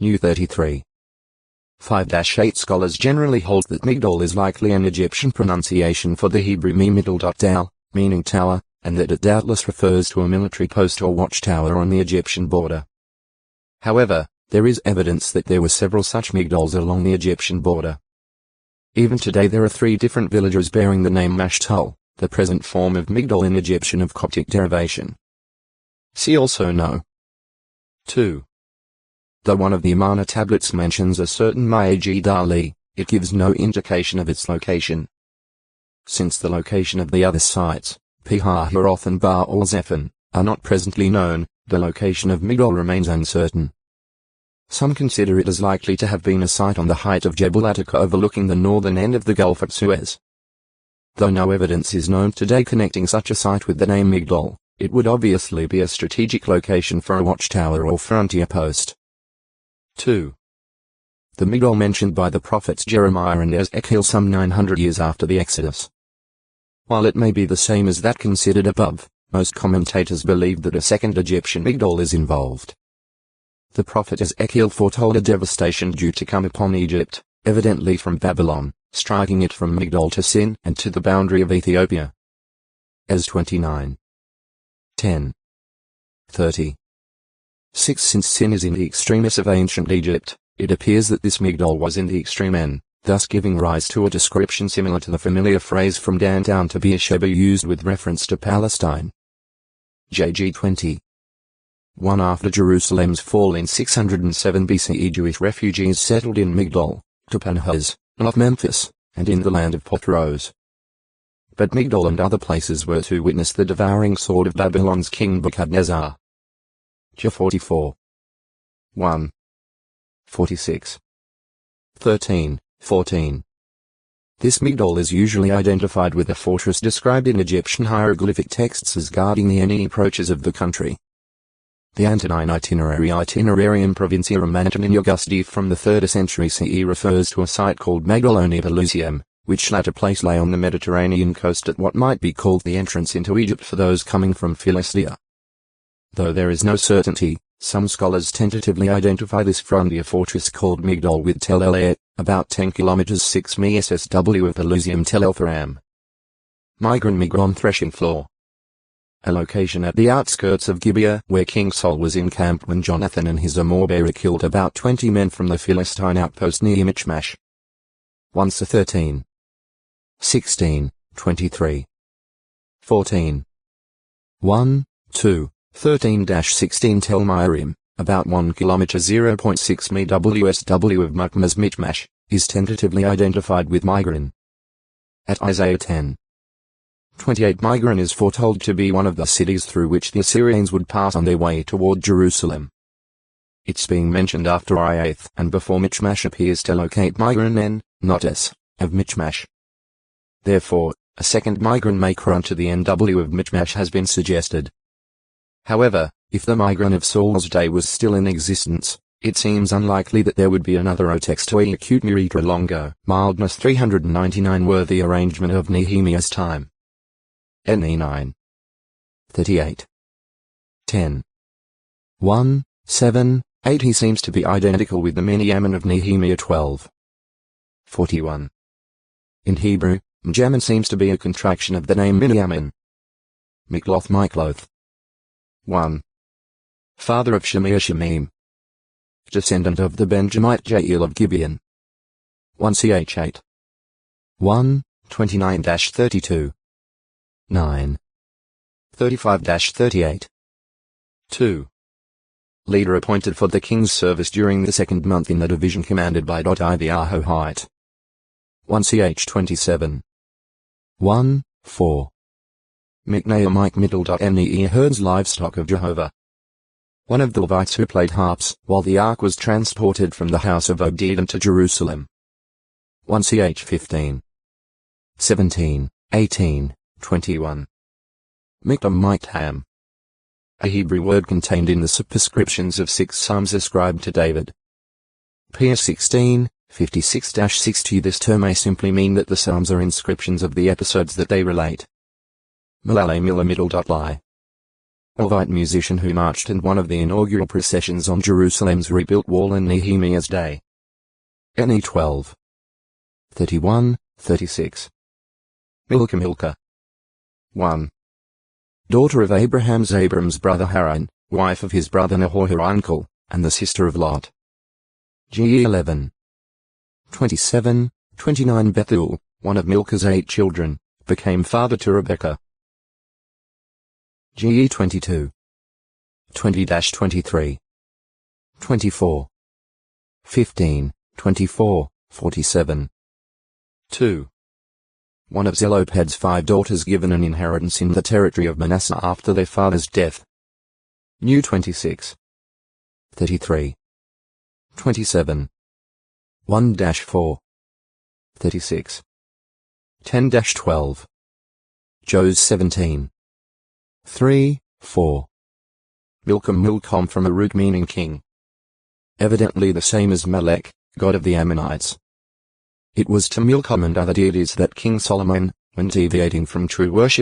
New 33. 5-8 Scholars generally hold that Migdol is likely an Egyptian pronunciation for the Hebrew Migdal, meaning tower, and that it doubtless refers to a military post or watchtower on the Egyptian border. However, there is evidence that there were several such Migdols along the Egyptian border. Even today there are 3 different villages bearing the name Mashtul, the present form of Migdol in Egyptian of Coptic derivation. See also No. 2. Though one of the Amarna tablets mentions a certain Majid Ali, it gives no indication of its location. Since the location of the other sites, Pi-Hahiroth and Baal-Zephon, are not presently known, the location of Migdol remains uncertain. Some consider it as likely to have been a site on the height of Jebel Attica overlooking the northern end of the Gulf of Suez. Though no evidence is known today connecting such a site with the name Migdol, it would obviously be a strategic location for a watchtower or frontier post. 2. The Migdol mentioned by the prophets Jeremiah and Ezekiel some 900 years after the Exodus. While it may be the same as that considered above, most commentators believe that a second Egyptian Migdol is involved. The prophet Ezekiel foretold a devastation due to come upon Egypt, evidently from Babylon, striking it from Migdol to Sin and to the boundary of Ethiopia. Ez 29. 10. 30. 6. Since Sin is in the extremis of ancient Egypt, it appears that this Migdol was in the extreme N, thus giving rise to a description similar to the familiar phrase from Dan down to Beersheba used with reference to Palestine. JG 20. 1. After Jerusalem's fall in 607 BCE, Jewish refugees settled in Migdol, Tapanhes, of Memphis, and in the land of Patros. But Migdol and other places were to witness the devouring sword of Babylon's king Nebuchadnezzar. J 44. 1. 46. 13, 14. This Migdol is usually identified with a fortress described in Egyptian hieroglyphic texts as guarding the any approaches of the country. The Antonine itinerary Itinerarium Provinciarum Antonini Augusti from the 3rd century CE refers to a site called Magdalone Pelusium, which latter place lay on the Mediterranean coast at what might be called the entrance into Egypt for those coming from Philistia. Though there is no certainty, some scholars tentatively identify this frontier fortress called Migdol with Tel El, about 10 km 6 mi SSW of Pelusium Tel El Faram. Migron threshing floor. A location at the outskirts of Gibeah where King Saul was in camp when Jonathan and his armor-bearer killed about 20 men from the Philistine outpost near Michmash. 1 to 13. 16, 23. 14. 1, 2, 13-16 Tel Mairim, about 1 km 0.6 mi WSW of Mukmas Michmash, is tentatively identified with Migron. At Isaiah 10. 28 Migron is foretold to be one of the cities through which the Assyrians would pass on their way toward Jerusalem. Its being mentioned after Iath and before Michmash appears to locate Migron N, not S, of Michmash. Therefore, a second Migron maker unto the NW of Michmash has been suggested. However, if the Migron of Saul's day was still in existence, it seems unlikely that there would be another Otextoi acute Muritra Longo, mildness 399 worthy arrangement of Nehemiah's time. NE 9. 38. 10. 1, 7, 8 He seems to be identical with the Miniamin of Nehemiah 12. 41. In Hebrew, Mjamin seems to be a contraction of the name Miniamin. Mikloth. 1. Father of Shemir Shemim. Descendant of the Benjamite Jael of Gibeon. 1 ch 8. 1, 29-32. 9. 35-38. 2. Leader appointed for the king's service during the second month in the division commanded by I the Ahohite. 1 ch 27. 1, 4. Miknea Mike Middle.Ne herds livestock of Jehovah. One of the Levites who played harps while the ark was transported from the house of Obed to Jerusalem. 1 ch 15. 17, 18, 21. Miktam Miktam. A Hebrew word contained in the superscriptions of 6 psalms ascribed to David. PS 16, 56-60 This term may simply mean that the psalms are inscriptions of the episodes that they relate. Malale Miller Middle.lie. Levite musician who marched in one of the inaugural processions on Jerusalem's rebuilt wall in Nehemiah's day. NE 12. 31, 36. Milcah. 1. Daughter of Abram's brother Haran, wife of his brother Nahor her uncle, and the sister of Lot. GE 11. 27, 29 Bethuel, one of Milcah's 8 children, became father to Rebekah. GE 22. 20-23. 24. 15, 24, 47. 2. One of Zelophehad's 5 daughters given an inheritance in the territory of Manasseh after their father's death. New 26. 33. 27. 1-4. 36. 10-12. Joes 17. 3, 4. Milcom from a root meaning king. Evidently the same as Melech, god of the Ammonites. It was to Milcom and other deities that King Solomon, when deviating from true worship,